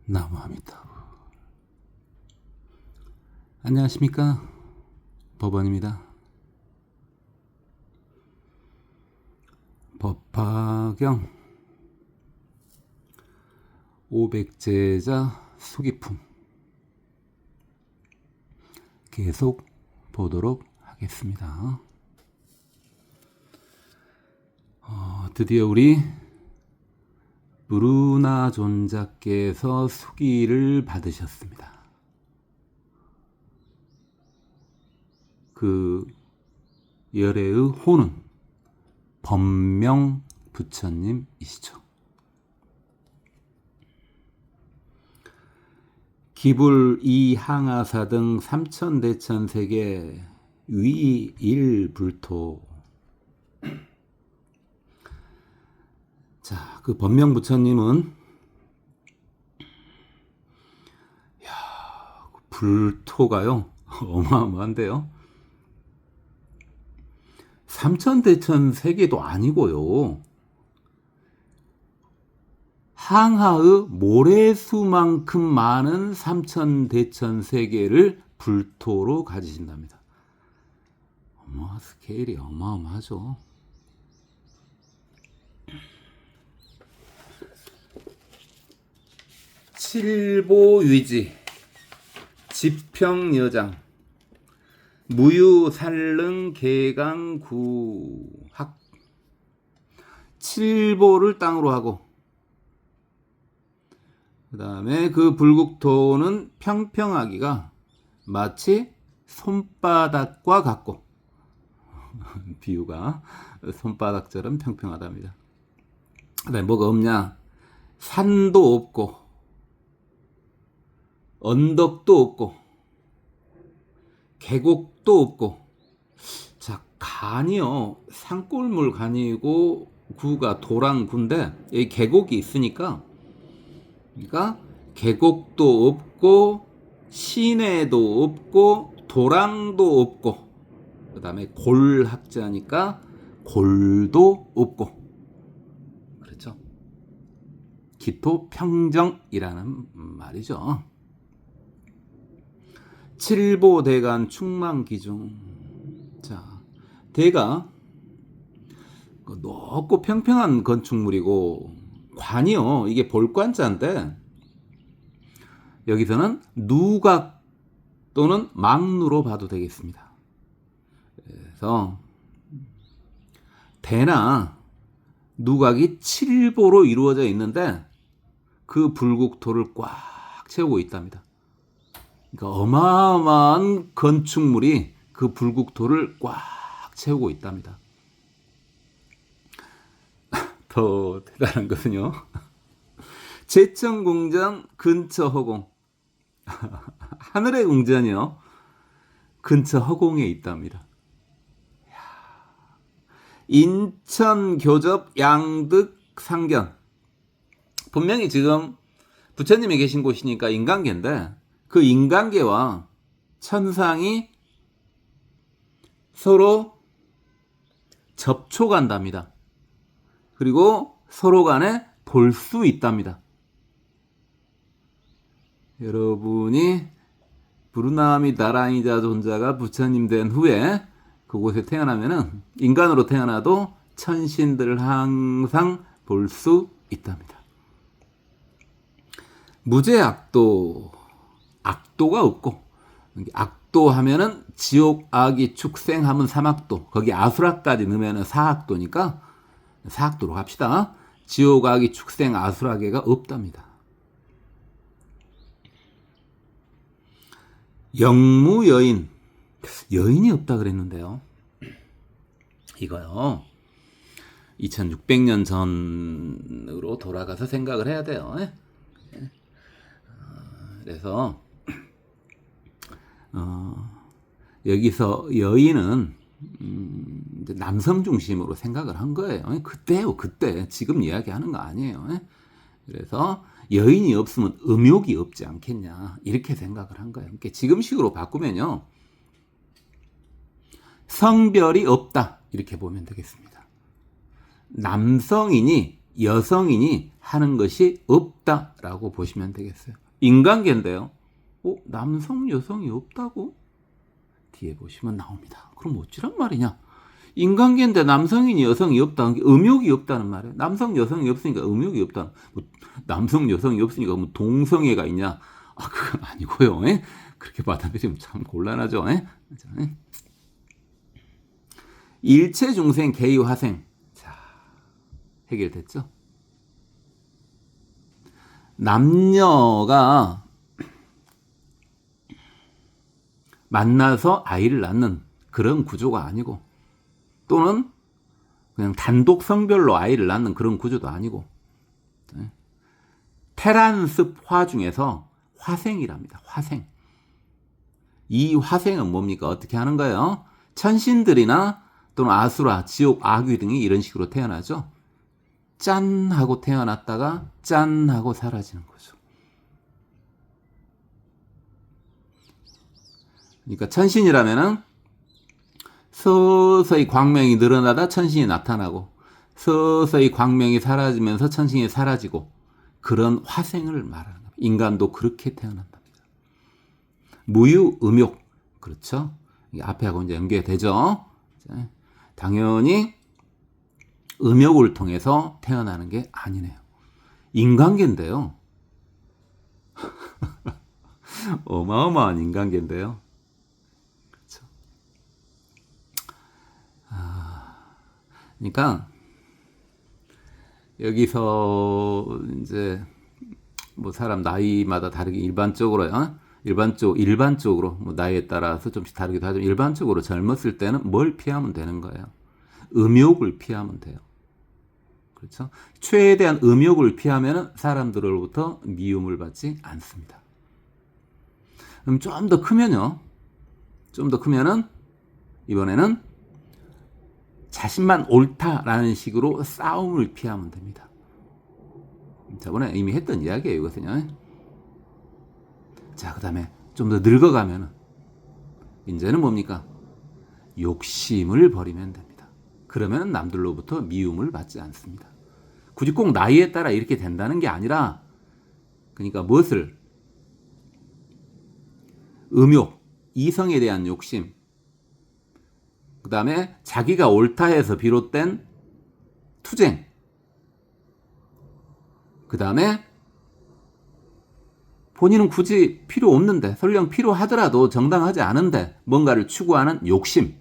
나무아미타불. 안녕하십니까, 법원입니다. 법화경 500제자 수기품 계속 보도록 하겠습니다. 드디어 우리 브루나 존자께서 수기를 받으셨습니다. 그 열애의 호는 법명 부처님이시죠. 기불 이항하사 등 삼천대천세계 위일불토. 자, 그 법명 부처님은 불토가요 어마어마한데요. 삼천대천세계도 아니고요, 항하의 모래수만큼 많은 삼천대천세계를 불토로 가지신답니다. 스케일이 어마어마하죠. 칠보위지, 지평여장, 무유살릉 개강구학. 칠보를 땅으로 하고, 그 다음에 그 불국토는 평평하기가 마치 손바닥과 같고, 비유가 손바닥처럼 평평하답니다. 그 다음에 뭐가 없냐? 산도 없고 언덕도 없고 계곡도 없고. 자, 간이요, 산골물 간이고 구가 도랑구인데 여기 계곡이 있으니까, 그러니까 계곡도 없고 시내도 없고 도랑도 없고, 그 다음에 골학자니까 골도 없고, 그렇죠? 기토평정이라는 말이죠. 칠보대간 충만기중. 자, 대가 높고 평평한 건축물이고, 관이요, 이게 볼관자인데 여기서는 누각 또는 막루로 봐도 되겠습니다. 그래서 대나 누각이 칠보로 이루어져 있는데 그 불국토를 꽉 채우고 있답니다. 그러니까 어마어마한 건축물이 그 불국토를 꽉 채우고 있답니다. 더 대단한 것은요, 제천궁전 근처 허공. 하늘의 궁전이요, 근처 허공에 있답니다. 인천 교접 양득 상견. 분명히 지금 부처님이 계신 곳이니까 인간계인데, 그 인간계와 천상이 서로 접촉한답니다. 그리고 서로 간에 볼 수 있답니다. 여러분이 브루나미다라니자 존자가 부처님 된 후에 그곳에 태어나면은 인간으로 태어나도 천신들을 항상 볼 수 있답니다. 무제악도, 악도가 없고, 악도 하면은 지옥, 악이, 축생하면 삼악도, 거기 아수라까지 넣으면은 사악도니까 사악도로 갑시다. 지옥, 악이, 축생, 아수라계가 없답니다. 영무 여인, 여인이 없다 그랬는데요, 이거요 2600년 전으로 돌아가서 생각을 해야 돼요. 그래서 여기서 여인은 남성 중심으로 생각을 한 거예요. 그때요, 그때. 지금 이야기하는 거 아니에요. 그래서 여인이 없으면 음욕이 없지 않겠냐, 이렇게 생각을 한 거예요. 그러니까 지금식으로 바꾸면요, 성별이 없다, 이렇게 보면 되겠습니다. 남성이니 여성인이 하는 것이 없다라고 보시면 되겠어요. 인간계인데요. 남성, 여성이 없다고? 뒤에 보시면 나옵니다. 그럼 어찌란 말이냐? 인간계인데 남성인이 여성이 없다는 게 음욕이 없다는 말이에요. 남성, 여성이 없으니까 음욕이 없다. 남성, 여성이 없으니까 뭐 동성애가 있냐? 그건 아니고요. 에? 그렇게 받아들이면 참 곤란하죠. 에? 일체 중생 개의 화생. 자, 해결됐죠? 남녀가 만나서 아이를 낳는 그런 구조가 아니고, 또는 그냥 단독 성별로 아이를 낳는 그런 구조도 아니고, 테란습화 중에서 화생이랍니다. 화생. 이 화생은 뭡니까? 어떻게 하는 거예요? 천신들이나 또는 아수라, 지옥, 아귀 등이 이런 식으로 태어나죠. 짠 하고 태어났다가 짠 하고 사라지는 거죠. 그러니까 천신이라면은 서서히 광명이 늘어나다 천신이 나타나고, 서서히 광명이 사라지면서 천신이 사라지고, 그런 화생을 말하는 겁니다. 인간도 그렇게 태어난답니다. 무유, 음욕. 그렇죠? 앞에 하고 이제 연계되죠? 당연히 음욕을 통해서 태어나는 게 아니네요. 인간계인데요. 어마어마한 인간계인데요. 그렇죠. 그러니까 여기서 이제 뭐 사람 나이마다 다르게 일반적으로요. 일반적으로 뭐 나이에 따라서 좀씩 다르기도 하지만 일반적으로 젊었을 때는 뭘 피하면 되는 거예요? 음욕을 피하면 돼요. 그렇죠? 최대한 음욕을 피하면 사람들로부터 미움을 받지 않습니다. 그럼 좀 더 크면요. 좀 더 크면은 이번에는 자신만 옳다라는 식으로 싸움을 피하면 됩니다. 저번에 이미 했던 이야기예요, 이것은요. 자, 그 다음에 좀 더 늙어가면은 이제는 뭡니까? 욕심을 버리면 됩니다. 그러면 남들로부터 미움을 받지 않습니다. 굳이 꼭 나이에 따라 이렇게 된다는 게 아니라, 그러니까 무엇을? 음욕, 이성에 대한 욕심, 그 다음에 자기가 옳다 해서 비롯된 투쟁, 그 다음에 본인은 굳이 필요 없는데, 설령 필요하더라도 정당하지 않은데 뭔가를 추구하는 욕심,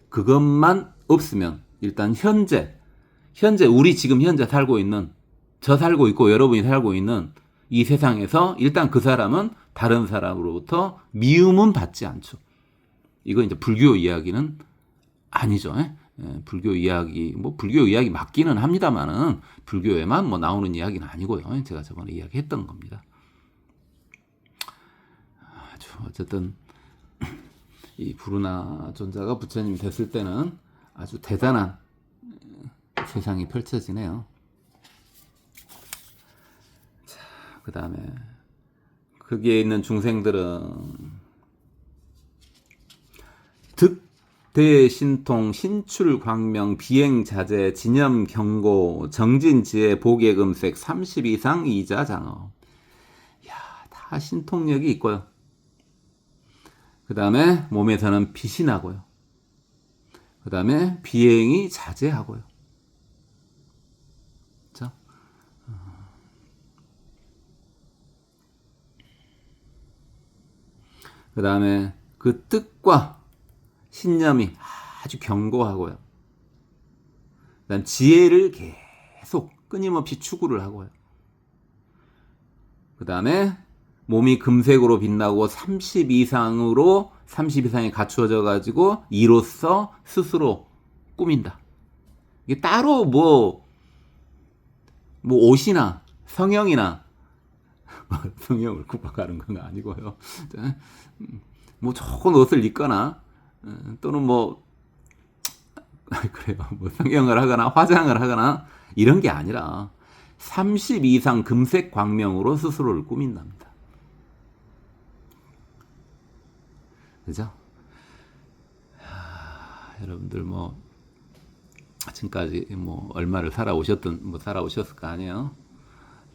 그것만 없으면 일단 현재 우리 지금 현재 살고 있는, 저 살고 있고 여러분이 살고 있는 이 세상에서 일단 그 사람은 다른 사람으로부터 미움은 받지 않죠. 이거 이제 불교 이야기는 아니죠. 불교 이야기, 뭐 불교 이야기 맞기는 합니다만은 불교에만 뭐 나오는 이야기는 아니고요. 제가 저번에 이야기했던 겁니다. 어쨌든 이 부르나 존자가 부처님이 됐을 때는 아주 대단한 세상이 펼쳐지네요. 자, 그 다음에 거기에 있는 중생들은 득대신통, 신출광명, 비행자재, 진염경고, 정진지혜, 복예금색, 30 이상 이자장업. 다 신통력이 있고요. 그 다음에 몸에서는 빛이 나고요. 그 다음에 비행이 자제하고요. 그렇죠? 그 다음에 그 뜻과 신념이 아주 견고하고요. 그다음 지혜를 계속 끊임없이 추구를 하고요. 그 다음에 몸이 금색으로 빛나고 30 이상이 갖추어져 가지고 이로써 스스로 꾸민다. 이게 따로 뭐 옷이나 성형이나 성형을 구박하는 건 아니고요. 뭐 좋은 옷을 입거나 또는 그래요. 뭐 성형을 하거나 화장을 하거나 이런 게 아니라 30 이상 금색 광명으로 스스로를 꾸민답니다. 그죠? 여러분들 지금까지 뭐 얼마를 살아오셨던 뭐 살아오셨을 거 아니에요.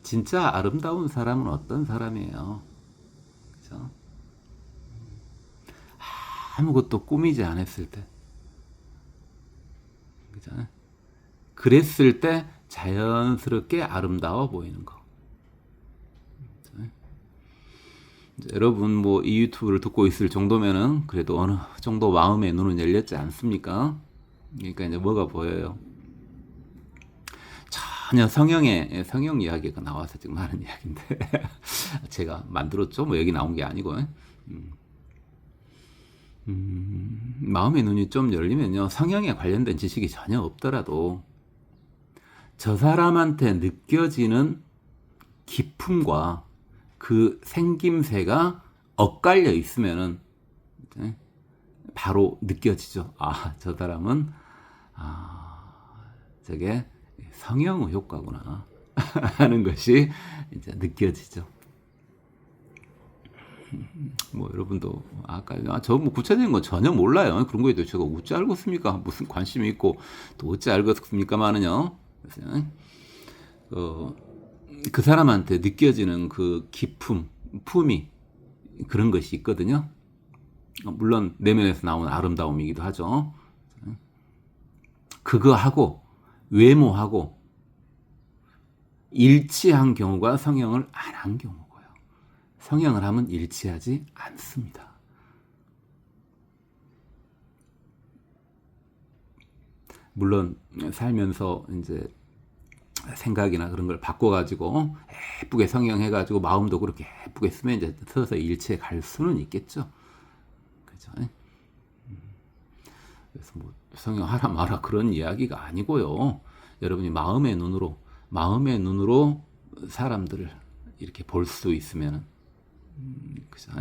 진짜 아름다운 사람은 어떤 사람이에요? 그죠? 아무것도 꾸미지 않았을 때, 그죠? 그랬을 때 자연스럽게 아름다워 보이는 거. 여러분 뭐 이 유튜브를 듣고 있을 정도면은 그래도 어느 정도 마음의 눈은 열렸지 않습니까? 그러니까 이제 뭐가 보여요? 전혀 성형 이야기가 나와서 지금 하는 이야기인데 제가 만들었죠. 뭐 여기 나온 게 아니고 마음의 눈이 좀 열리면요, 성형에 관련된 지식이 전혀 없더라도 저 사람한테 느껴지는 기품과 그 생김새가 엇갈려 있으면은 바로 느껴지죠. 아, 저 사람은 저게 성형 효과구나 하는 것이 이제 느껴지죠. 뭐 여러분도 아까 저 뭐 구체적인 건 전혀 몰라요. 그런 거에 대해 제가 어찌 알겠습니까? 무슨 관심이 있고 또 어찌 알겠습니까만은요. 그 사람한테 느껴지는 그 기품, 품이 그런 것이 있거든요. 물론 내면에서 나오는 아름다움이기도 하죠. 그거하고 외모하고 일치한 경우가 성형을 안 한 경우고요. 성형을 하면 일치하지 않습니다. 물론 살면서 이제 생각이나 그런 걸 바꿔가지고 예쁘게 성형해가지고 마음도 그렇게 예쁘게 쓰면 이제 서서 일치해 갈 수는 있겠죠. 그죠? 그래서 뭐 성형하라 마라 그런 이야기가 아니고요. 여러분이 마음의 눈으로 사람들을 이렇게 볼 수 있으면, 그죠?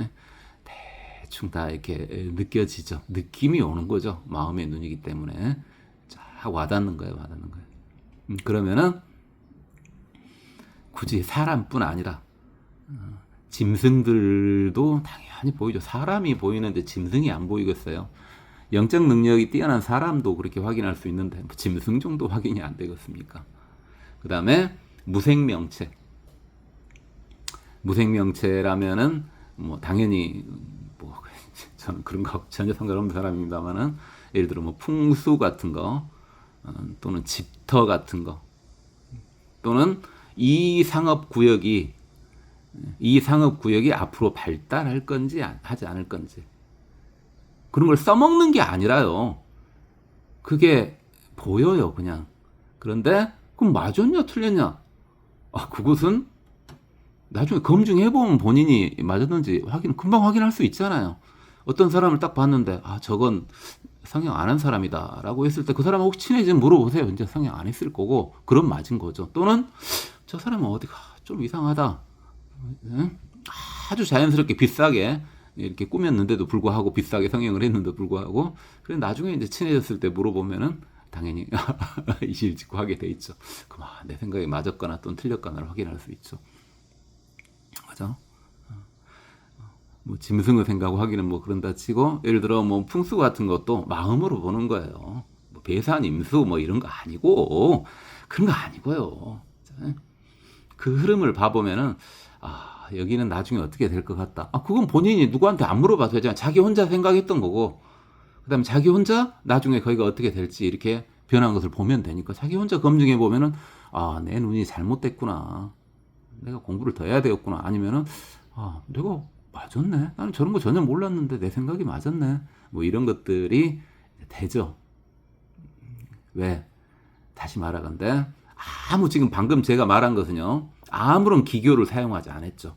대충 다 이렇게 느껴지죠. 느낌이 오는 거죠. 마음의 눈이기 때문에 쫙 와닿는 거예요. 그러면은 굳이 사람뿐 아니라 짐승들도 당연히 보이죠. 사람이 보이는데 짐승이 안 보이겠어요? 영적 능력이 뛰어난 사람도 그렇게 확인할 수 있는데 뭐 짐승 정도 확인이 안 되겠습니까? 그 다음에 무생명체. 무생명체라면은 뭐 당연히 뭐 저는 그런 거 전혀 상관없는 사람입니다만은 예를 들어 뭐 풍수 같은 거 또는 집터 같은 거 또는 이 상업구역이 앞으로 발달할 건지 하지 않을 건지 그런 걸 써먹는 게 아니라요. 그게 보여요, 그냥. 그런데 그럼 맞았냐 틀렸냐? 그것은 나중에 검증해보면 본인이 맞았는지 금방 확인할 수 있잖아요. 어떤 사람을 딱 봤는데 저건 성형 안 한 사람이다 라고 했을 때 그 사람하고 친해지면 물어보세요. 이제 성형 안 했을 거고 그럼 맞은 거죠. 또는 저 사람은 어디가 좀 이상하다, 아주 자연스럽게 비싸게 이렇게 꾸몄는데도 불구하고 비싸게 성형을 했는데도 불구하고 그래 나중에 이제 친해졌을 때 물어보면은 당연히 이실직고 하게 돼 있죠. 그만 내 생각이 맞았거나 또는 틀렸거나를 확인할 수 있죠. 맞아? 뭐 짐승을 생각하고 하기는 뭐 그런다 치고 예를 들어 뭐 풍수 같은 것도 마음으로 보는 거예요. 뭐 배산 임수 뭐 이런 거 아니고 그런 거 아니고요. 그 흐름을 봐보면은 여기는 나중에 어떻게 될 것 같다. 그건 본인이 누구한테 안 물어봐도 되잖아. 자기 혼자 생각했던 거고 그다음에 자기 혼자 나중에 거기가 어떻게 될지 이렇게 변한 것을 보면 되니까 자기 혼자 검증해 보면은 내 눈이 잘못됐구나. 내가 공부를 더 해야 되겠구나. 아니면은 내가 맞았네. 나는 저런 거 전혀 몰랐는데 내 생각이 맞았네. 뭐 이런 것들이 되죠. 왜? 다시 말하건대 지금 방금 제가 말한 것은요. 아무런 기교를 사용하지 않았죠.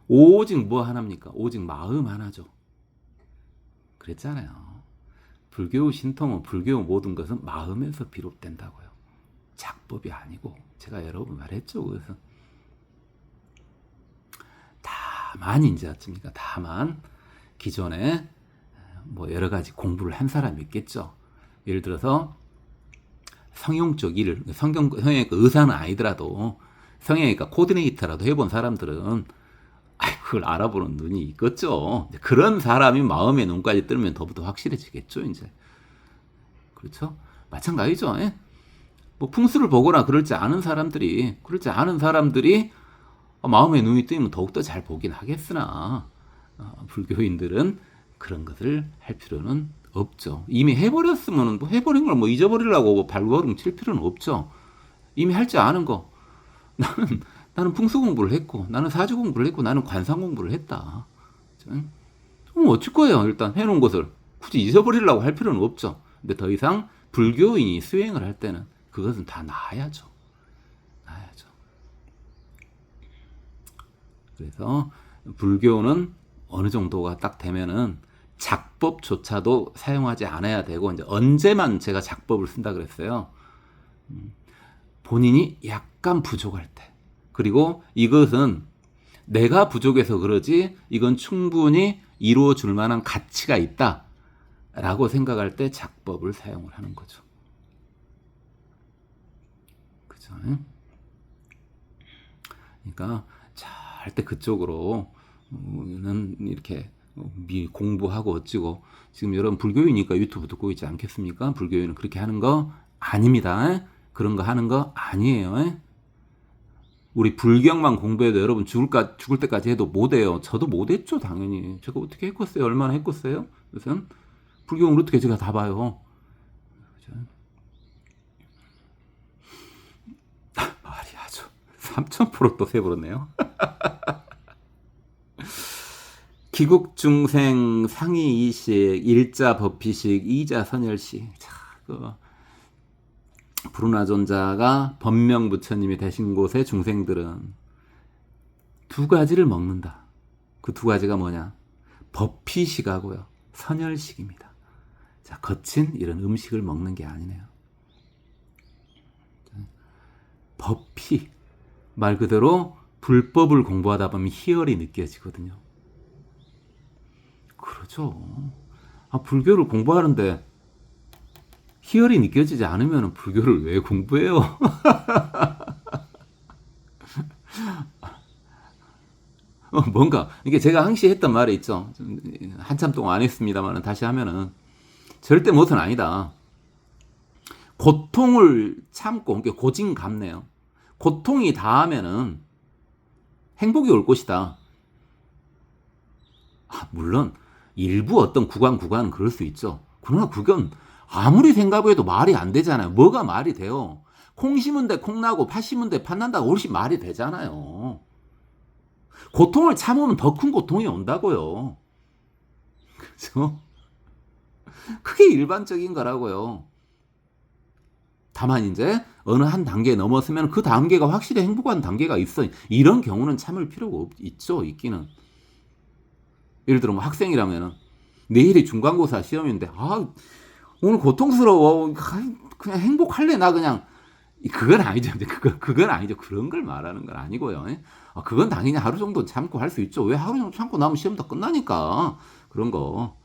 오직 뭐 하나입니까? 오직 마음 하나죠. 그랬잖아요. 불교 신통은 불교 모든 것은 마음에서 비롯된다고요. 작법이 아니고 제가 여러 번 말했죠. 그래서 다만 기존에 뭐 여러 가지 공부를 한 사람이 있겠죠. 예를 들어서 성형적 일을 성형외과 의사는 아니더라도 성형외과 코디네이터라도 해본 사람들은 그걸 알아보는 눈이 있겠죠. 그런 사람이 마음의 눈까지 뜨면 더부터 확실해지겠죠, 이제. 그렇죠? 마찬가지죠. 예? 뭐 풍수를 보거나 그럴지 않은 사람들이 마음에 눈이 뜨이면 더욱더 잘 보긴 하겠으나 불교인들은 그런 것을 할 필요는 없죠. 이미 해버렸으면 뭐 해버린 걸 뭐 잊어버리려고 뭐 발버둥 칠 필요는 없죠. 이미 할 줄 아는 거. 나는 풍수 공부를 했고, 나는 사주 공부를 했고, 나는 관상 공부를 했다. 그럼 어쩔 거예요. 일단 해놓은 것을 굳이 잊어버리려고 할 필요는 없죠. 근데 더 이상 불교인이 수행을 할 때는 그것은 다 놔야죠. 놔야죠. 그래서 불교는 어느 정도가 딱 되면은 작법조차도 사용하지 않아야 되고, 이제 언제만 제가 작법을 쓴다 그랬어요. 본인이 약간 부족할 때. 그리고 이것은 내가 부족해서 그러지 이건 충분히 이루어 줄 만한 가치가 있다 라고 생각할 때 작법을 사용을 하는 거죠. 그죠? 그러니까 절대 그쪽으로는 이렇게 공부하고 어찌고, 지금 여러분 불교이니까 유튜브 듣고 있지 않겠습니까? 불교인은 그렇게 하는 거 아닙니다. 그런 거 하는 거 아니에요. 우리 불경만 공부해도 여러분 죽을 때까지 해도 못해요. 저도 못했죠, 당연히. 제가 어떻게 했겠어요? 얼마나 했겠어요? 그래서 불경을 어떻게 제가 다 봐요. 말이 아주 3000% 또 세버렸네요. 기국중생 상의이식, 일자 법피식, 이자 선열식. 자, 불운하존자가 법명부처님이 되신 곳의 중생들은 두 가지를 먹는다. 그 두 가지가 뭐냐? 법피식하고요, 선열식입니다. 자, 거친 이런 음식을 먹는 게 아니네요. 법피, 말 그대로 불법을 공부하다 보면 희열이 느껴지거든요. 그렇죠. 불교를 공부하는데 희열이 느껴지지 않으면 불교를 왜 공부해요? 뭔가 이게 제가 항시 했던 말이 있죠. 한참 동안 안 했습니다만 다시 하면은 절대 못은 아니다. 고통을 참고, 고진감래요. 고통이 닿으면은 행복이 올 것이다. 물론 일부 어떤 구간은 그럴 수 있죠. 그러나 그건 아무리 생각해도 말이 안 되잖아요. 뭐가 말이 돼요? 콩 심은 데 콩 나고 팥 심은 데 팥 난다고 훨씬 말이 되잖아요. 고통을 참으면 더 큰 고통이 온다고요. 그죠? 그게 일반적인 거라고요. 다만 이제 어느 한 단계 넘었으면 그 단계가 확실히 행복한 단계가 있어. 이런 경우는 참을 필요가 있죠. 있기는. 예를 들어 뭐 학생이라면은 내일이 중간고사 시험인데 오늘 고통스러워. 그냥 행복할래 나 그냥. 그건 아니죠. 그건 아니죠. 그런 걸 말하는 건 아니고요. 그건 당연히 하루 정도 참고 할 수 있죠. 왜 하루 정도 참고 나면 시험 다 끝나니까. 그런 거.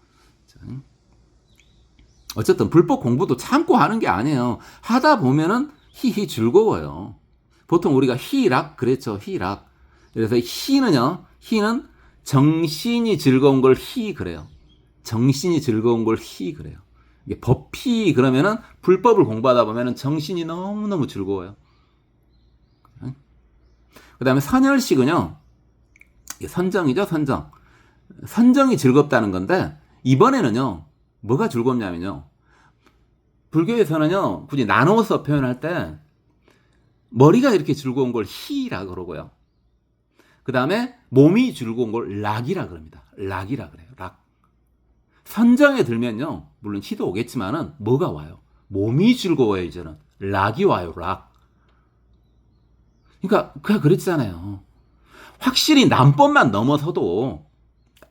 어쨌든 불법 공부도 참고 하는 게 아니에요. 하다 보면은 히히 즐거워요. 보통 우리가 희락 그랬죠. 희락. 그래서 희는 정신이 즐거운 걸 희 그래요. 정신이 즐거운 걸 희 그래요. 이게 법희 그러면은 불법을 공부하다 보면은 정신이 너무너무 즐거워요. 그 다음에 선열식은요, 선정이죠, 선정. 선정이 즐겁다는 건데, 이번에는요, 뭐가 즐겁냐면요, 불교에서는요, 굳이 나눠서 표현할 때, 머리가 이렇게 즐거운 걸 희라 그러고요. 그 다음에 몸이 즐거운 걸 락이라 그럽니다. 락이라 그래요, 락. 선정에 들면요, 물론 희도 오겠지만은, 뭐가 와요? 몸이 즐거워요, 이제는. 락이 와요, 락. 그러니까, 그냥 그랬잖아요. 확실히 남법만 넘어서도,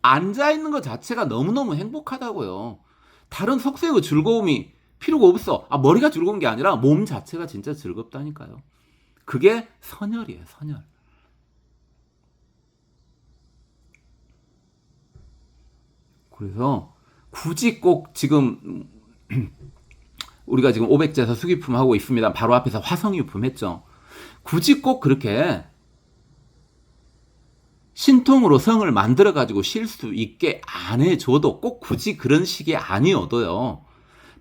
앉아있는 것 자체가 너무너무 행복하다고요. 다른 속세의 즐거움이 필요가 없어. 머리가 즐거운 게 아니라 몸 자체가 진짜 즐겁다니까요. 그게 선열이에요, 선열. 그래서 굳이 꼭 지금 우리가 지금 500제사 수기품 하고 있습니다. 바로 앞에서 화성유품 했죠. 굳이 꼭 그렇게 신통으로 성을 만들어가지고 쉴 수 있게 안 해줘도 꼭 굳이 그런 식이 아니어도요.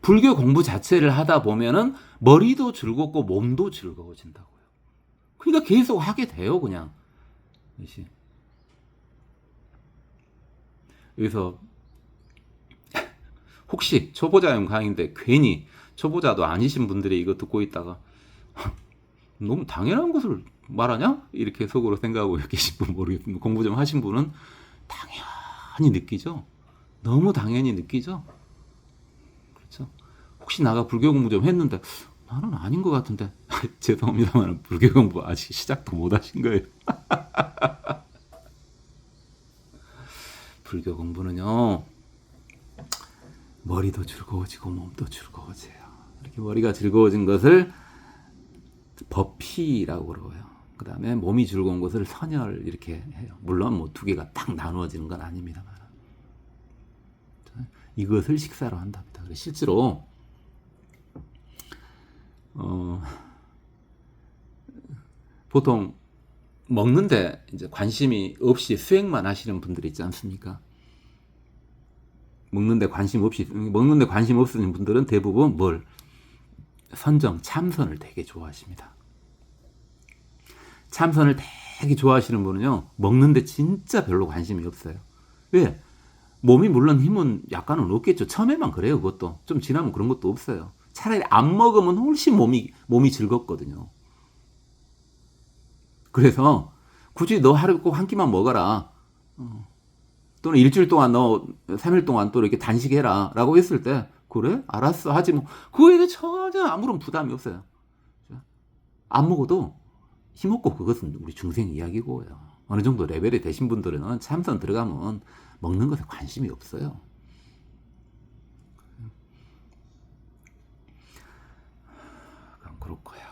불교 공부 자체를 하다 보면은 머리도 즐겁고 몸도 즐거워진다고요. 그러니까 계속 하게 돼요, 그냥. 여기서 혹시 초보자용 강의인데 괜히 초보자도 아니신 분들이 이거 듣고 있다가 너무 당연한 것을 말하냐? 이렇게 속으로 생각하고 계신 분 모르겠는데, 공부 좀 하신 분은 당연히 느끼죠. 너무 당연히 느끼죠. 그렇죠. 혹시 나가 불교 공부 좀 했는데 나는 아닌 것 같은데 죄송합니다만 불교 공부 아직 시작도 못 하신 거예요. 불교 공부는요, 머리도 즐거워지고 몸도 즐거워져요. 이렇게 머리가 즐거워진 것을 법피라고 그러고요. 그 다음에 몸이 즐거운 것을 선열 이렇게 해요. 물론 뭐 두 개가 딱 나누어지는 건 아닙니다만 이것을 식사로 한답니다. 실제로 보통 먹는데 이제 관심이 없이 수행만 하시는 분들이 있지 않습니까? 먹는데 관심 없으신 분들은 대부분 뭘? 선정, 참선을 되게 좋아하십니다. 참선을 되게 좋아하시는 분은요, 먹는데 진짜 별로 관심이 없어요. 왜? 몸이 물론 힘은 약간은 없겠죠. 처음에만 그래요, 그것도. 좀 지나면 그런 것도 없어요. 차라리 안 먹으면 훨씬 몸이 즐겁거든요. 그래서 굳이 너 하루에 꼭 한 끼만 먹어라. 또는 일주일 동안 너 3일 동안 또 이렇게 단식해라. 라고 했을 때, 그래? 알았어. 하지 뭐. 그거에 대해 전혀 아무런 부담이 없어요. 안 먹어도 힘없고 그것은 우리 중생 이야기고요. 어느 정도 레벨이 되신 분들은 참선 들어가면 먹는 것에 관심이 없어요. 그렇고요.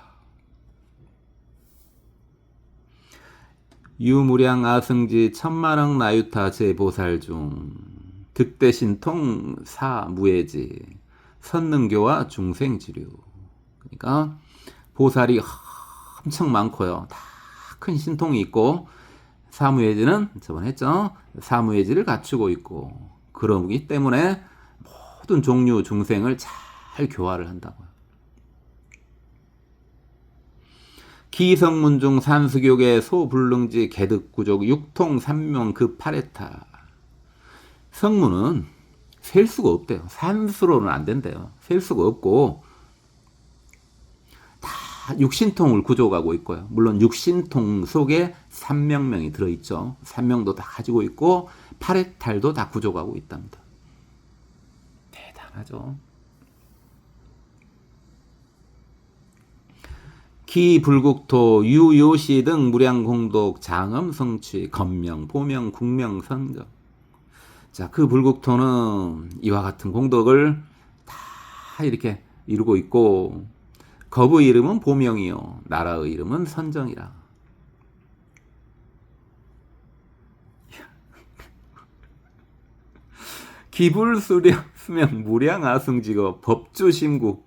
유무량 아승지 천만억 나유타 제보살 중 득대신통 사무예지 선능교와 중생지류. 그러니까 보살이 엄청 많고요. 다 큰 신통이 있고, 사무예지는 저번에 했죠. 사무예지를 갖추고 있고, 그러기 때문에 모든 종류 중생을 잘 교화를 한다고요. 기성문중 산수교계 소불능지 개득구족 육통 삼명 그 파레타. 성문은 셀 수가 없대요. 산수로는 안 된대요. 셀 수가 없고 다 육신통을 구족하고 있고요. 물론 육신통 속에 삼명명이 들어있죠. 삼명도 다 가지고 있고 파레탈도 다 구족하고 있답니다. 대단하죠. 기불국토 유요시 등 무량공독 장엄 성취 건명 보명 국명 선정. 자, 그 불국토는 이와 같은 공덕을 다 이렇게 이루고 있고, 겁의 이름은 보명이요 나라의 이름은 선정이라. 기불수령 수명 무량아승지거 법주심구.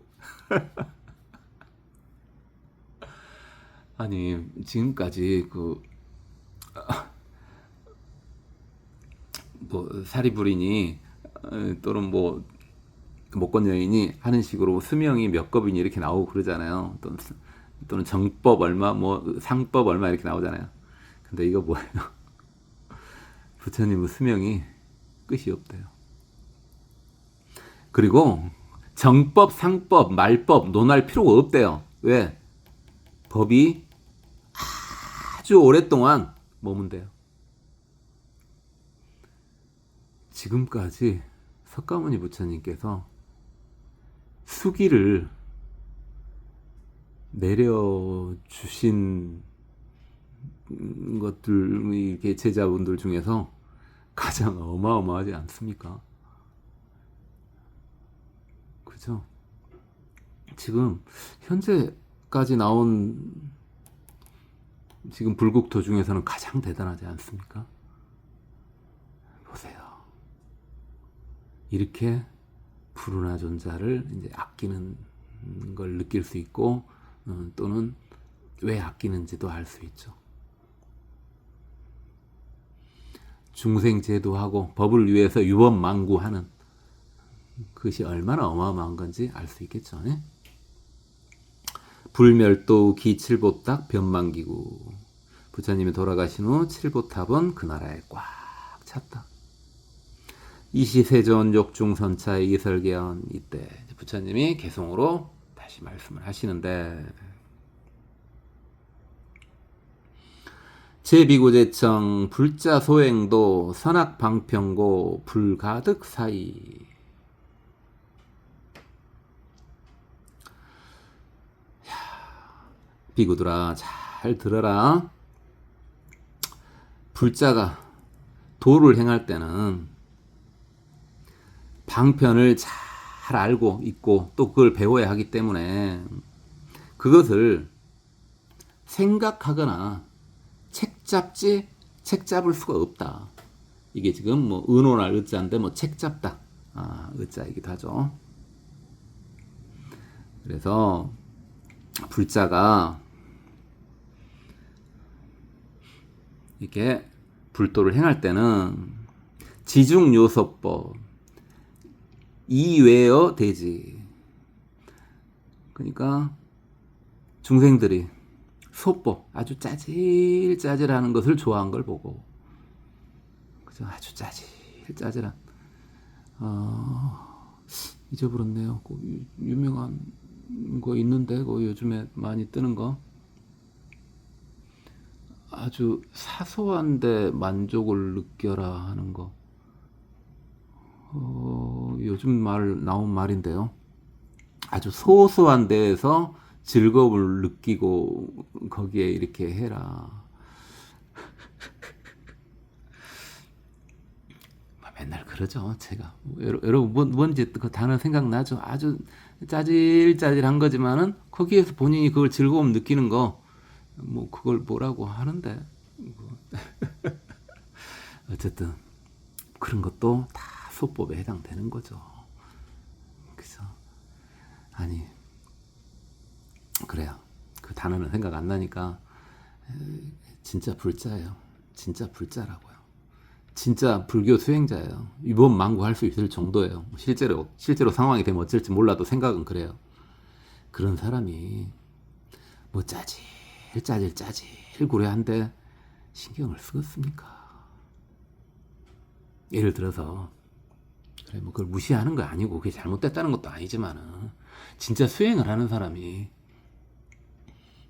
아니 지금까지 뭐 사리불인이 또는 뭐 목권 여인이 하는 식으로 수명이 몇 겁이니 이렇게 나오고 그러잖아요. 또는 정법 얼마, 뭐 상법 얼마 이렇게 나오잖아요. 근데 이거 뭐예요? 부처님의 수명이 끝이 없대요. 그리고 정법, 상법, 말법 논할 필요가 없대요. 왜? 법이 아주 오랫동안 머문대요. 지금까지 석가모니 부처님께서 수기를 내려주신 것들, 이렇게 제자분들 중에서 가장 어마어마하지 않습니까? 그죠? 지금 현재까지 나온 지금 불국토 중에서는 가장 대단하지 않습니까? 보세요. 이렇게 푸르나 존자를 이제 아끼는 걸 느낄 수 있고, 또는 왜 아끼는지도 알 수 있죠. 중생 제도하고 법을 위해서 유법망구하는 그것이 얼마나 어마어마한 건지 알 수 있겠죠. 예? 불멸도 기칠보탁 변만기구. 부처님이 돌아가신 후 칠보탑은 그 나라에 꽉 찼다. 이시세존 욕중선차의 이설계연. 이때 부처님이 개송으로 다시 말씀을 하시는데, 제비구제청 불자소행도 선악방평고 불가득 사이. 비구들아 잘 들어라. 불자가 도를 행할 때는 방편을 잘 알고 있고 또 그걸 배워야 하기 때문에 그것을 생각하거나 책 잡을 수가 없다. 이게 지금 뭐 은오날 의자인데 뭐 책 잡다 의자이기도 하죠. 그래서 불자가 이렇게 불도를 행할 때는 지중요소법 이외어 되지. 그러니까 중생들이 소법 아주 짜질짜질하는 것을 좋아한 걸 보고, 그죠? 아주 짜질짜질한 잊어버렸네요. 그 유명한 거 있는데 그 요즘에 많이 뜨는 거 아주 사소한데 만족을 느껴라 하는 거. 요즘 나온 말인데요. 아주 소소한 데에서 즐거움을 느끼고 거기에 이렇게 해라. 맨날 그러죠, 제가. 여러분 뭔지 그 단어 생각나죠? 아주 짜질짜질한 거지만은 거기에서 본인이 그걸 즐거움 느끼는 거, 뭐 그걸 뭐라고 하는데 어쨌든 그런 것도 다 소법에 해당되는 거죠. 그래서 아니 그래요. 그 단어는 생각 안 나니까 진짜 불자예요. 진짜 불자라고요. 진짜 불교 수행자예요. 이번 망구할 수 있을 정도예요. 실제로 상황이 되면 어쩔지 몰라도 생각은 그래요. 그런 사람이 뭐 짜질 구레한데 신경을 쓰겠습니까? 예를 들어서 그래 뭐 그걸 무시하는 거 아니고 그게 잘못됐다는 것도 아니지만은 진짜 수행을 하는 사람이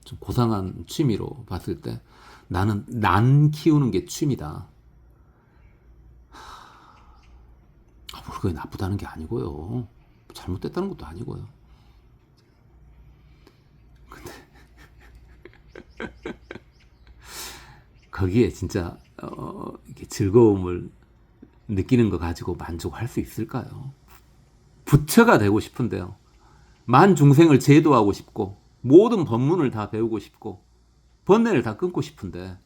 좀 고상한 취미로 봤을 때 나는 난 키우는 게 취미다. 뭐 그게 나쁘다는 게 아니고요. 잘못됐다는 것도 아니고요. 근데 거기에 진짜 이렇게 즐거움을 느끼는 거 가지고 만족할 수 있을까요? 부처가 되고 싶은데요. 만 중생을 제도하고 싶고 모든 법문을 다 배우고 싶고 번뇌를 다 끊고 싶은데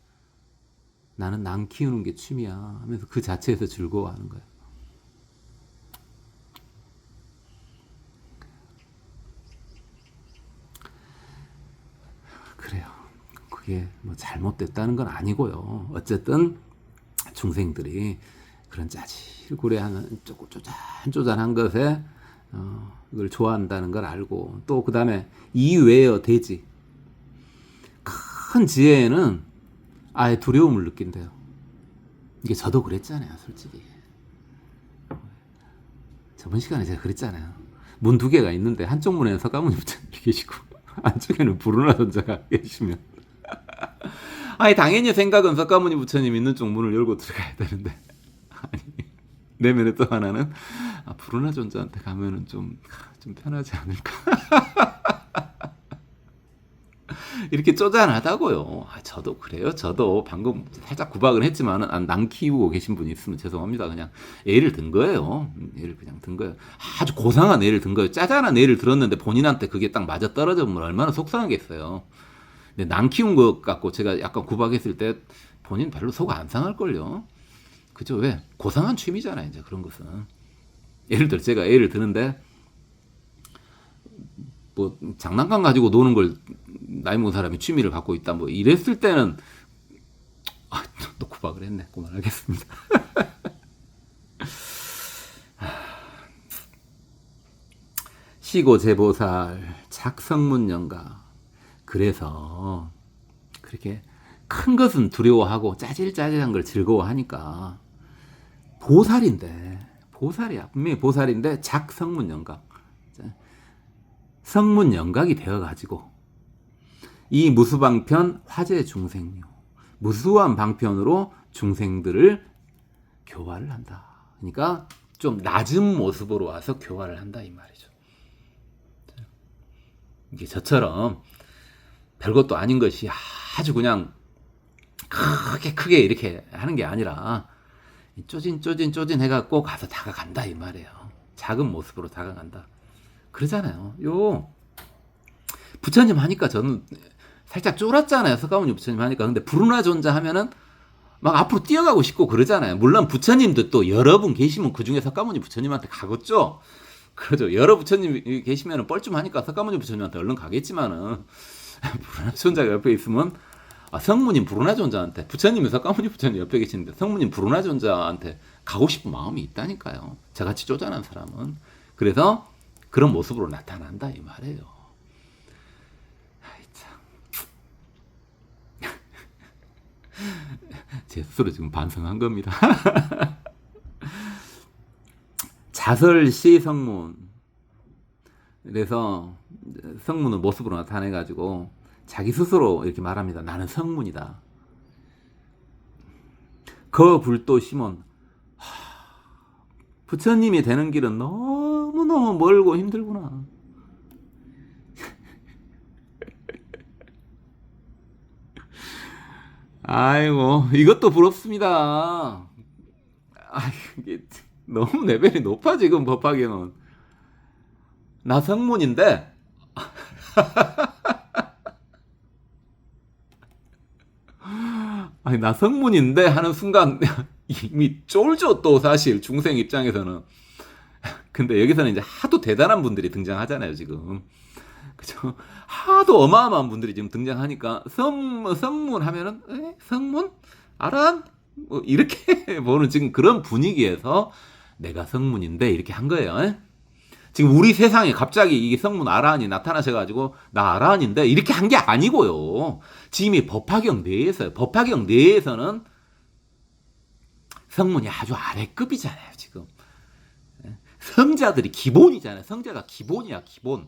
나는 난 키우는 게 취미야 하면서 그 자체에서 즐거워하는 거예요. 그래요. 그게 뭐 잘못됐다는 건 아니고요. 어쨌든 중생들이 그런 짜질구레하는 조금 쪼잔한 것에 이걸 좋아한다는 걸 알고, 또 그 다음에 이외여 대지, 큰 지혜에는 아예 두려움을 느낀대요. 이게 저도 그랬잖아요, 솔직히. 저번 시간에 제가 그랬잖아요. 문 두 개가 있는데 한쪽 문에는 석가모니 부처님이 계시고 한쪽에는 부르나 존자가 계시면 아니 당연히 생각은 석가모니 부처님 있는 쪽 문을 열고 들어가야 되는데 아니 내면에 또 하나는 부르나 존자한테 가면은 좀 편하지 않을까 이렇게 쪼잔하다고요. 저도 그래요. 저도 방금 살짝 구박을 했지만 난 키우고 계신 분이 있으면 죄송합니다. 그냥 예를 든 거예요. 예를 그냥 든 거예요. 아주 고상한 예를 든 거예요. 짜잔한 예를 들었는데 본인한테 그게 딱 맞아 떨어지면 얼마나 속상하겠어요. 근데 난 키운 것 같고 제가 약간 구박했을 때 본인 별로 속 안 상할걸요. 그죠? 왜? 고상한 취미잖아요. 이제 그런 것은. 예를 들어 제가 예를 드는데 뭐 장난감 가지고 노는 걸 나이 먹은 사람이 취미를 갖고 있다 뭐 이랬을 때는 또 구박을 했네. 그만하겠습니다. 시고제보살 작성문영가. 그래서 그렇게 큰 것은 두려워하고 짜질짜질한 걸 즐거워하니까 보살이야. 분명히 보살인데 작성문영각. 성문영각이 되어가지고 이 무수방편 화제 중생요. 무수한 방편으로 중생들을 교화를 한다. 그러니까 좀 낮은 모습으로 와서 교화를 한다 이 말이죠. 이게 저처럼 별것도 아닌 것이 아주 그냥 크게 이렇게 하는 게 아니라 쪼진 해갖고 가서 다가간다 이 말이에요. 작은 모습으로 다가간다. 그러잖아요. 부처님 하니까 저는 살짝 쫄았잖아요. 석가모니 부처님 하니까. 근데 부르나존자 하면은 막 앞으로 뛰어가고 싶고 그러잖아요. 물론 부처님도 또 여러 분 계시면 그 중에 석가모니 부처님한테 가겠죠. 그러죠. 여러 부처님 계시면 뻘쭘하니까 석가모니 부처님한테 얼른 가겠지만은 부르나존자가 옆에 있으면 성문인 부르나존자한테, 부처님이 석가모니 부처님 옆에 계시는데 성문인 부르나존자한테 가고 싶은 마음이 있다니까요. 저같이 쪼잔한 사람은. 그래서 그런 모습으로 나타난다 이 말이에요. 아이 참. 제 스스로 지금 반성한 겁니다. 자설시 성문. 그래서 성문을 모습으로 나타내가지고 자기 스스로 이렇게 말합니다. 나는 성문이다. 거불도 시몬. 부처님이 되는 길은 너무너무 멀고 힘들구나. 아이고, 이것도 부럽습니다. 이게 너무 레벨이 높아, 지금 법학에는. 나 성문인데, 나 성문인데 하는 순간 이미 쫄죠, 또 사실 중생 입장에서는. 근데 여기서는 이제 하도 대단한 분들이 등장하잖아요, 지금. 그죠? 하도 어마어마한 분들이 지금 등장하니까 성문 하면은 성문? 아란? 뭐 이렇게 보는 지금 그런 분위기에서 내가 성문인데 이렇게 한 거예요. 지금 우리 세상에 갑자기 이 성문 아라한이 나타나셔가지고 나 아라한인데 이렇게 한 게 아니고요. 지금 이 법화경 내에서요. 법화경 내에서는 성문이 아주 아래급이잖아요. 지금 성자들이 기본이잖아요. 성자가 기본이야, 기본.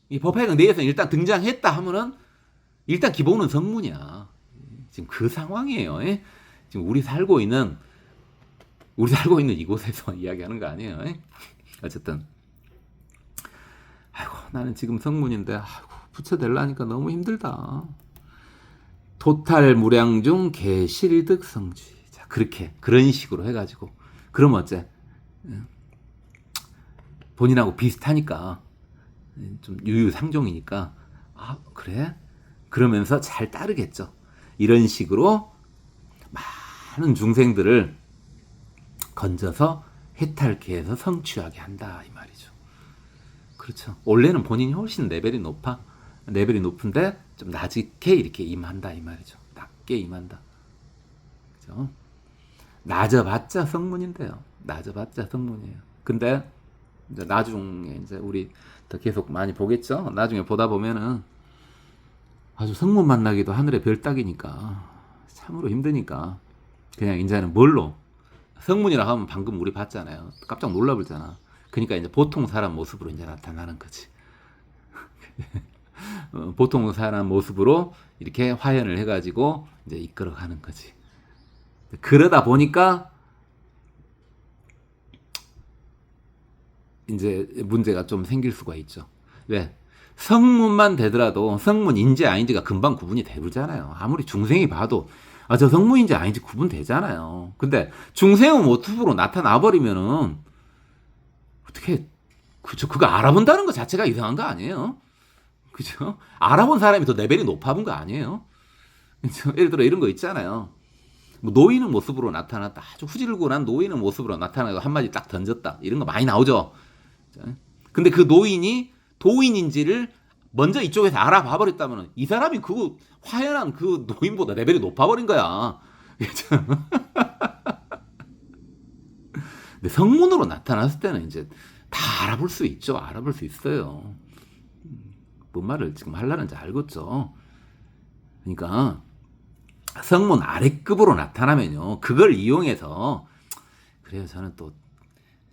이 법화경 내에서는 일단 등장했다 하면은 일단 기본은 성문이야. 지금 그 상황이에요. 지금 우리 살고 있는 이곳에서 이야기하는 거 아니에요. 어쨌든 아이고 나는 지금 성문인데 부처 되려니까 너무 힘들다. 토탈 무량중 개실득 성주의. 자, 그런 식으로 해가지고 그럼 어째 본인하고 비슷하니까 좀 유유상종이니까 그래? 그러면서 잘 따르겠죠. 이런 식으로 많은 중생들을 건져서 해탈케 해서 성취하게 한다 이 말이죠. 그렇죠. 원래는 본인이 훨씬 레벨이 높은데 좀 낮게 이렇게 임한다 이 말이죠. 낮게 임한다. 그렇죠? 낮아봤자 성문인데요. 낮아봤자 성문이에요. 근데 이제 나중에 이제 우리 더 계속 많이 보겠죠. 나중에 보다 보면은 아주 성문 만나기도 하늘의 별 따기니까 참으로 힘드니까 그냥 이제는 뭘로 성문이라 하면 방금 우리 봤잖아요. 깜짝 놀라버리잖아. 그러니까 이제 보통 사람 모습으로 이제 나타나는 거지. 보통 사람 모습으로 이렇게 화연을 해가지고 이제 이끌어가는 거지. 그러다 보니까 이제 문제가 좀 생길 수가 있죠. 왜? 성문만 되더라도 성문인지 아닌지가 금방 구분이 되잖아요. 아무리 중생이 봐도 저 성문인지 아닌지 구분되잖아요. 근데 중생의 모습으로 나타나 버리면은 어떻게 그거 알아본다는 것 자체가 이상한 거 아니에요? 그죠? 알아본 사람이 더 레벨이 높아본 거 아니에요? 그죠? 예를 들어 이런 거 있잖아요. 뭐 노인의 모습으로 나타났다. 아주 후질근한 노인의 모습으로 나타나고 한마디 딱 던졌다. 이런 거 많이 나오죠. 근데 그 노인이 도인인지를 먼저 이쪽에서 알아봐 버렸다면 이 사람이 그 화연한 그 노인보다 레벨이 높아버린 거야. 근데 성문으로 나타났을 때는 이제 다 알아볼 수 있죠. 알아볼 수 있어요. 뭔 말을 지금 하려는지 알겠죠. 그러니까 성문 아래급으로 나타나면요, 그걸 이용해서, 그래요, 저는 또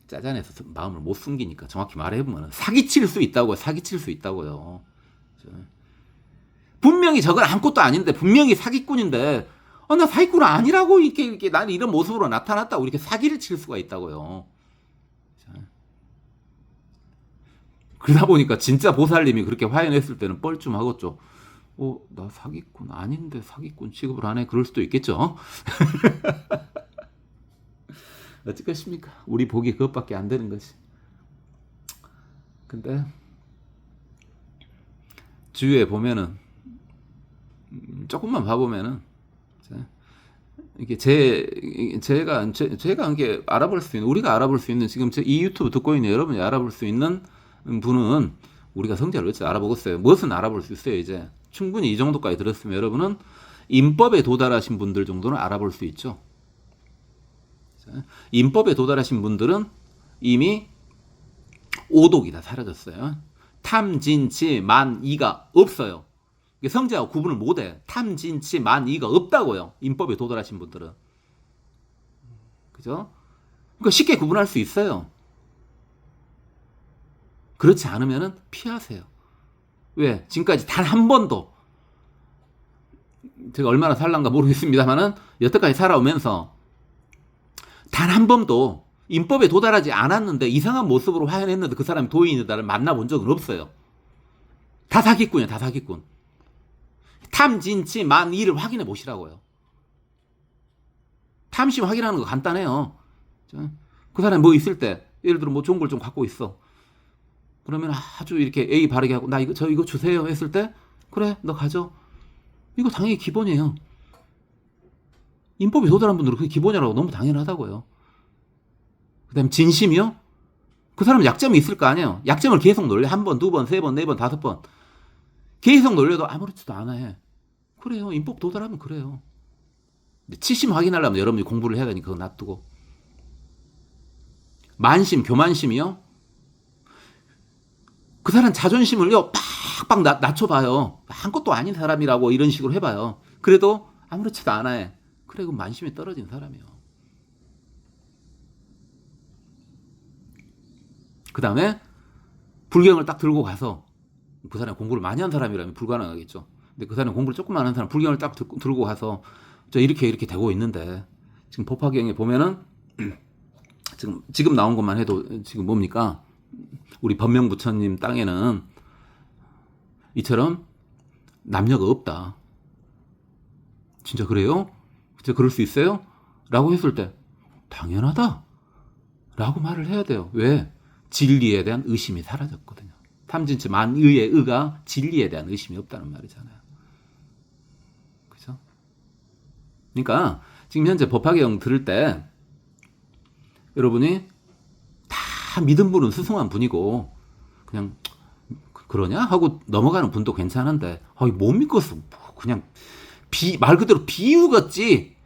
짜잔해서 마음을 못 숨기니까 정확히 말해보면 사기칠 수 있다고요. 사기칠 수 있다고요. 분명히 저건 아무것도 아닌데, 분명히 사기꾼인데, 나 사기꾼 아니라고 이렇게 나는 이런 모습으로 나타났다고 이렇게 사기를 칠 수가 있다고요. 그러다 보니까 진짜 보살님이 그렇게 화해냈을 때는 뻘쭘하겠죠. 나 사기꾼 아닌데 사기꾼 취급을 하네. 그럴 수도 있겠죠. 어쩌겠습니까? 우리 복이 그것밖에 안 되는 거지. 근데 주위에 보면은 조금만 봐보면은 이게 제가 이게 알아볼 수 있는, 우리가 알아볼 수 있는, 지금 이 유튜브 듣고 있는 여러분이 알아볼 수 있는 분은 우리가 성질을 어찌 알아보겠어요. 무엇은 알아볼 수 있어요. 이제 충분히 이 정도까지 들었으면 여러분은 인법에 도달하신 분들 정도는 알아볼 수 있죠. 인법에 도달하신 분들은 이미 오독이 다 사라졌어요. 탐진치 만이가 없어요. 성질하고 구분을 못해. 탐진치 만이가 없다고요. 인법에 도달하신 분들은. 그죠? 그러니까 쉽게 구분할 수 있어요. 그렇지 않으면 피하세요. 왜? 지금까지 단 한 번도, 제가 얼마나 살란가 모르겠습니다만은 여태까지 살아오면서 단 한 번도 인법에 도달하지 않았는데 이상한 모습으로 화해냈는데 그 사람이 도인이다를 만나본 적은 없어요. 다 사기꾼이야, 다 사기꾼. 탐진치 만이를 확인해 보시라고요. 탐심 확인하는 거 간단해요. 그 사람이 뭐 있을 때, 예를 들어 뭐 좋은 걸 좀 갖고 있어. 그러면 아주 이렇게 예의 바르게 하고, 저 이거 주세요 했을 때, 그래, 너 가져. 이거 당연히 기본이에요. 인법에 도달한 분들은 그게 기본이라고 너무 당연하다고요. 그 다음에 진심이요? 그 사람은 약점이 있을 거 아니에요. 약점을 계속 놀려. 한 번, 두 번, 세 번, 네 번, 다섯 번. 계속 놀려도 아무렇지도 않아 해. 그래요. 인법 도달하면 그래요. 근데 치심 확인하려면 여러분이 공부를 해야 되니까 그거 놔두고. 만심, 교만심이요? 그 사람 자존심을요, 빡빡 낮춰봐요. 아무것도 아닌 사람이라고 이런 식으로 해봐요. 그래도 아무렇지도 않아 해. 그래, 그럼 만심이 떨어진 사람이요. 그 다음에 불경을 딱 들고 가서, 그 사람이 공부를 많이 한 사람이라면 불가능하겠죠. 근데 그 사람이 공부를 조금 안 한 사람, 불경을 딱 들고 가서, 저 이렇게 되고 있는데, 지금 법화경에 보면은, 지금 나온 것만 해도 지금 뭡니까? 우리 법명부처님 땅에는 이처럼 남녀가 없다. 진짜 그래요? 진짜 그럴 수 있어요? 라고 했을 때 당연하다 라고 말을 해야 돼요. 왜? 진리에 대한 의심이 사라졌거든요. 탐진치 만의의 의가 진리에 대한 의심이 없다는 말이잖아요. 그죠? 그러니까 지금 현재 법화경 들을 때 여러분이 다 믿은 분은 수승한 분이고 그냥 그러냐 하고 넘어가는 분도 괜찮은데 못 믿겠어. 그냥 말 그대로 비유겠지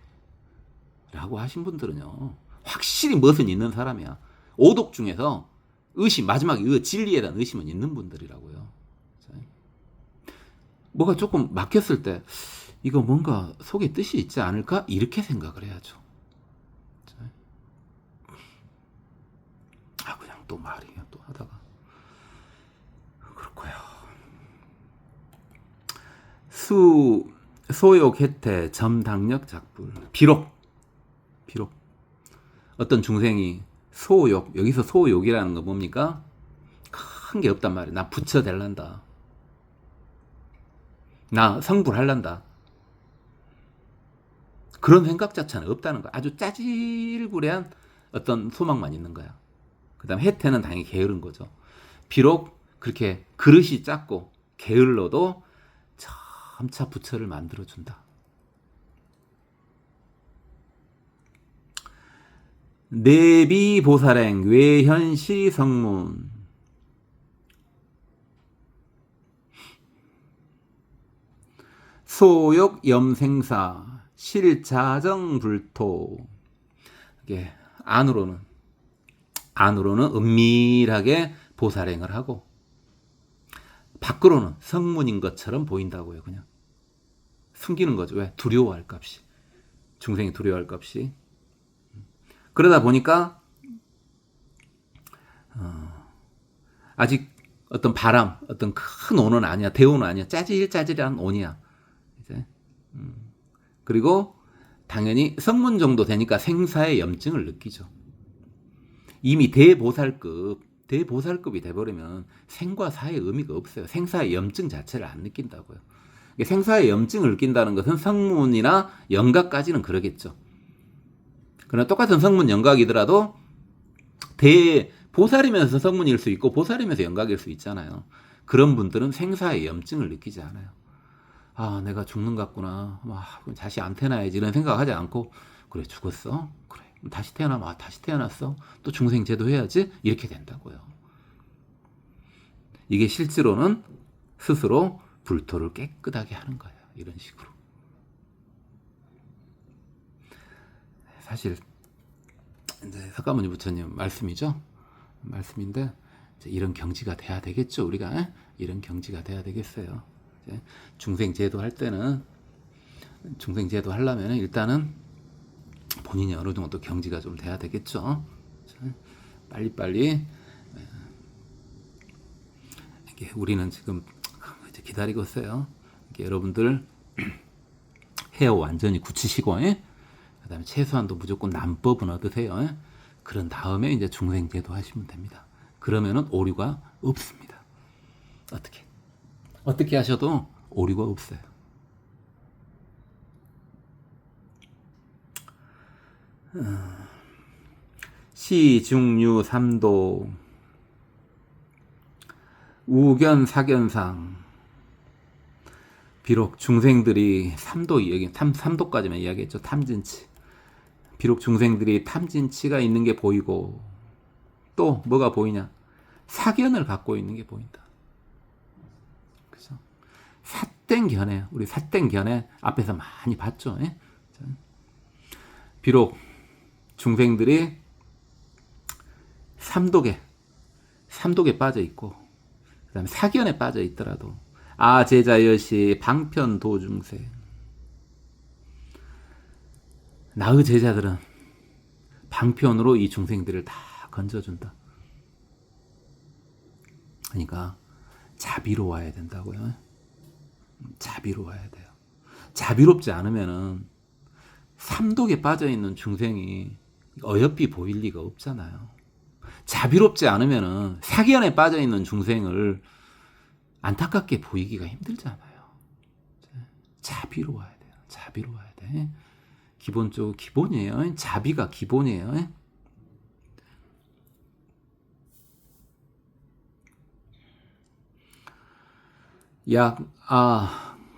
라고 하신 분들은요, 확실히 무엇은 있는 사람이야. 오독 중에서 의심, 마지막에 진리에 대한 의심은 있는 분들이라고요. 뭐가 조금 막혔을 때 이거 뭔가 속에 뜻이 있지 않을까? 이렇게 생각을 해야죠. 그냥 또 말이에요. 또 하다가. 그렇고요. 소욕 혜태 점당력 작불. 비록 어떤 중생이 소욕, 여기서 소욕이라는 거 뭡니까? 큰 게 없단 말이에요. 나 부처 될란다. 나 성불할란다. 그런 생각 자체는 없다는 거야. 아주 짜질구레한 어떤 소망만 있는 거야. 그 다음 혜태는 당연히 게으른 거죠. 비록 그렇게 그릇이 작고 게을러도 점차 부처를 만들어준다. 내비보살행 외현시 성문. 소욕 염생사 실자정불토. 이게 안으로는 안으로는 은밀하게 보살행을 하고 밖으로는 성문인 것처럼 보인다고요. 그냥 숨기는 거죠. 왜? 두려워할까 없이. 중생이 두려워할까 없이. 그러다 보니까 아직 어떤 바람, 어떤 큰 온은 아니야. 대온은 아니야. 짜질짜질한 온이야. 이제 그리고 당연히 성문 정도 되니까 생사의 염증을 느끼죠. 이미 대보살급이 돼버리면 생과 사의 의미가 없어요. 생사의 염증 자체를 안 느낀다고요. 생사의 염증을 느낀다는 것은 성문이나 영각까지는 그러겠죠. 그러나 똑같은 성문 영각이더라도 보살이면서 성문일 수 있고 보살이면서 영각일 수 있잖아요. 그런 분들은 생사의 염증을 느끼지 않아요. 아, 내가 죽는 것 같구나. 다시 안 태어나야지 이런 생각하지 않고 그래 죽었어? 그래 다시 태어나면 다시 태어났어? 또 중생제도 해야지? 이렇게 된다고요. 이게 실제로는 스스로 불토를 깨끗하게 하는 거예요. 이런 식으로. 사실 이제 석가모니 부처님 말씀이죠. 말씀인데 이런 경지가 돼야 되겠죠. 우리가 이런 경지가 돼야 되겠어요. 중생제도 할 때는 중생제도 하려면 일단은 본인이 어느 정도 경지가 좀 돼야 되겠죠. 빨리빨리 이게 우리는 지금 이제 기다리고 있어요. 여러분들 헤어 완전히 굳히시고 그다음에 최소한도 무조건 남법은 얻으세요. 그런 다음에 이제 중생제도 하시면 됩니다. 그러면은 오류가 없습니다. 어떻게 하셔도 오류가 없어요. 시중류 삼도 우견 사견상 비록 중생들이 삼도까지만 이야기했죠. 탐진치. 비록 중생들이 탐진치가 있는 게 보이고 또 뭐가 보이냐? 사견을 갖고 있는 게 보인다. 그죠? 삿땡견에 우리 삿땡견에 앞에서 많이 봤죠. 비록 중생들이 삼독에 빠져 있고 그다음에 사견에 빠져 있더라도 제자여시 방편 도중생 나의 제자들은 방편으로 이 중생들을 다 건져준다. 그러니까 자비로워야 된다고요. 자비로워야 돼요. 자비롭지 않으면은 삼독에 빠져 있는 중생이 어여삐 보일 리가 없잖아요. 자비롭지 않으면은 사견에 빠져 있는 중생을 안타깝게 보이기가 힘들잖아요. 자비로워야 돼요. 자비로워야 돼. 기본이에요. 자비가 기본이에요.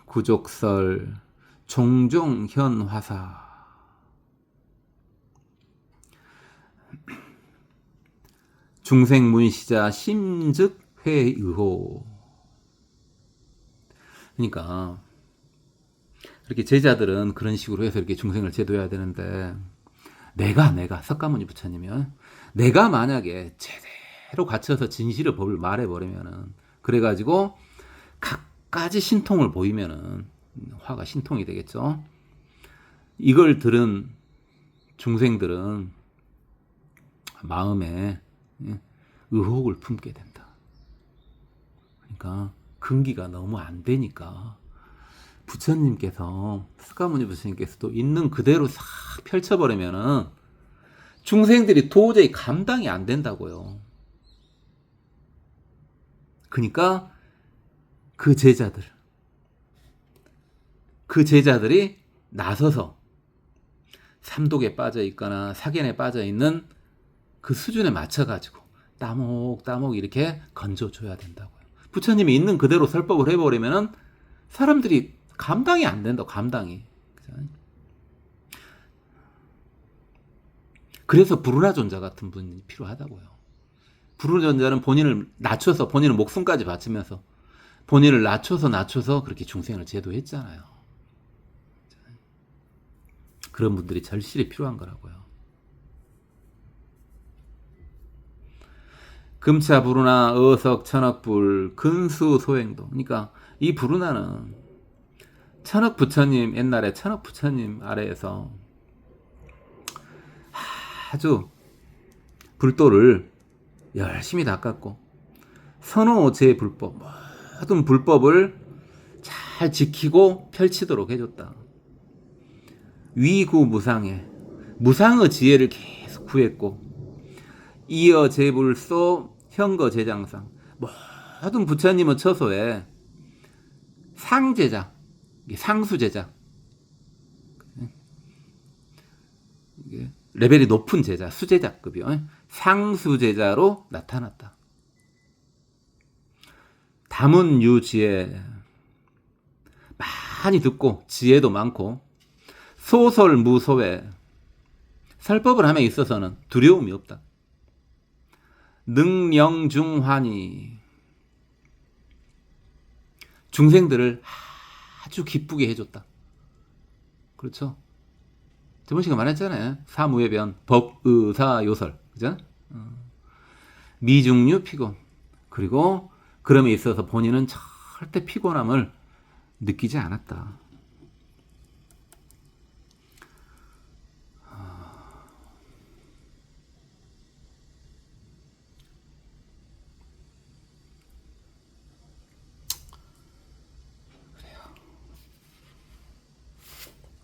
구족설 종종현화사 중생문시자 심즉회의호. 그러니까 이렇게 제자들은 그런 식으로 해서 이렇게 중생을 제도해야 되는데 내가 석가모니 부처님이요. 내가 만약에 제대로 갖춰서 진실의 법을 말해버리면은 그래가지고 갖가지 신통을 보이면은 화가 신통이 되겠죠. 이걸 들은 중생들은 마음에 의혹을 품게 된다. 그러니까 근기가 너무 안 되니까 부처님께서 석가모니 부처님께서도 있는 그대로 싹 펼쳐버리면은 중생들이 도저히 감당이 안 된다고요. 그러니까 그 제자들이 나서서 삼독에 빠져 있거나 사견에 빠져 있는 그 수준에 맞춰가지고 따목따목 이렇게 건져줘야 된다고요. 부처님이 있는 그대로 설법을 해버리면은 사람들이 감당이 안 된다. 감당이. 그래서 부르나존자 같은 분이 필요하다고요. 부르나존자는 본인을 낮춰서 본인은 목숨까지 바치면서 본인을 낮춰서 그렇게 중생을 제도했잖아요. 그런 분들이 절실히 필요한 거라고요. 금차 부르나 어석 천억불 근수 소행도. 그러니까 이 부르나는 천억 부처님, 옛날에 천억 부처님 아래에서 아주 불도를 열심히 닦았고 선호 제 불법, 모든 불법을 잘 지키고 펼치도록 해줬다. 위구 무상의 무상의 지혜를 계속 구했고 이어 제불소 현거 제장상 모든 부처님의 처소에 상제자, 상수제자, 이게 레벨이 높은 제자, 수제자급이요. 상수제자로 나타났다. 담은 유지혜 많이 듣고 지혜도 많고 소설 무소외 설법을 함에 있어서는 두려움이 없다. 능영중환이 중생들을 아주 기쁘게 해줬다. 그렇죠? 저번 시간 말했잖아요. 사무예변, 법의사요설, 그죠? 미중류 피곤. 그리고 그럼에 있어서 본인은 절대 피곤함을 느끼지 않았다.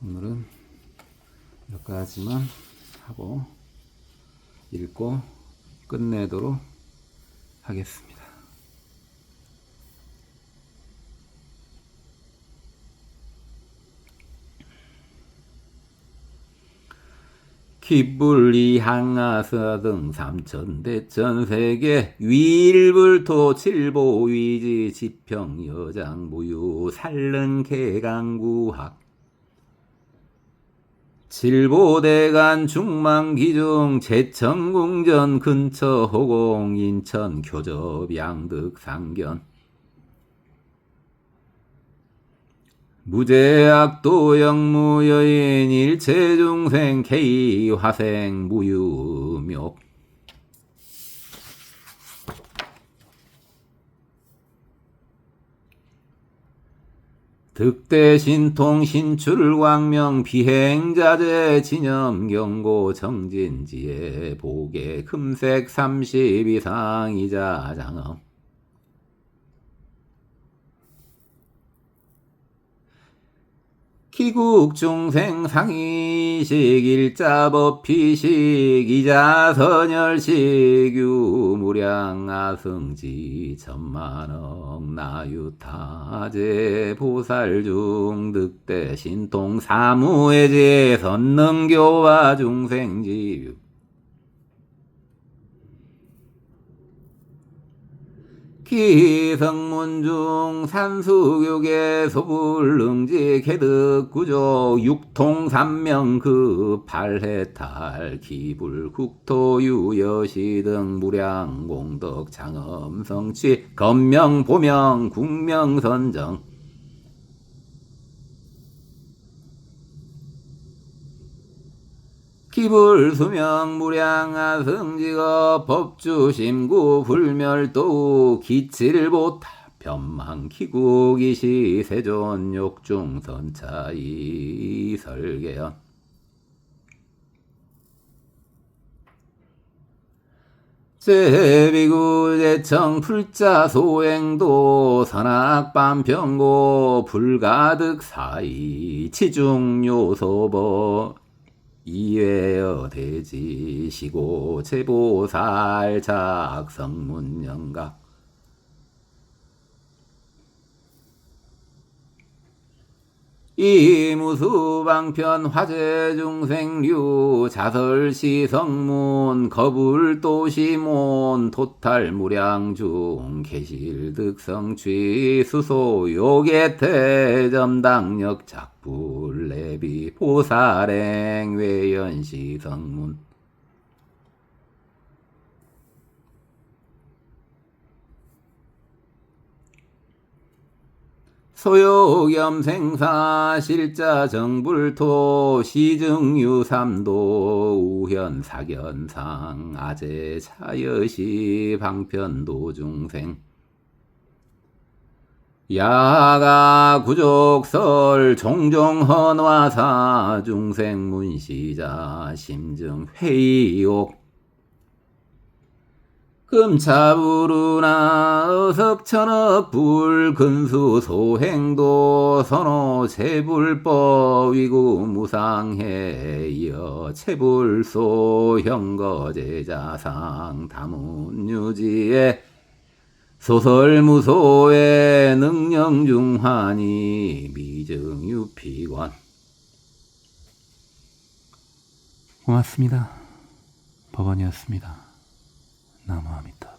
오늘은 여기까지만 하고 읽고 끝내도록 하겠습니다. 기불리 항하서 등 삼천대천세계 위일불토 칠보위지 지평 여장무유 살른 개강구학 칠보대간 중망기중 제천궁전 근처 호공 인천 교접 양득 상견 무제악도 영무여인 일체중생 K화생 무유묘 득대신통 신출광명 비행자재 진염 경고 정진지혜 보계 금색 30 이상 이자 장엄 기국중생 상이식 일자법피식 이자선열식 유무량 아승지 천만억 나유타제 보살중 득대신통 사무해제 선능교화 중생지유 기성문중 산수교계 소불능지 개득구조 육통삼명급 발해탈 기불국토유여시 등 무량공덕 장엄성취 건명보명 국명선정 기불수명 무량하승직업 법주심구 불멸도 기칠보타 변망기국이시 세존 욕중선차이 설계연 제비구제청 풀자소행도 선악반평고 불가득사이 치중요소법 이외여 대지 시고 제보살 작성문영각 이무수방편 화제중생류 자설시성문 거불도시몬 토탈무량중 계실득성취 수소 요계태점당역 작불내비 보살행 외연시성문 소요겸생사 실자 정불토 시증유삼도 우현사견상 아제 차여시 방편도중생 야가 구족설 종종헌화사 중생문시자 심증회의옥 금차부르나 어석천억 불근수 소행도 선호 체불법 위구 무상해 이어 체불소 형거제자상 다문유지에 소설무소의 능령중환이 미증유피관. 고맙습니다. 법원이었습니다. 나무아미타.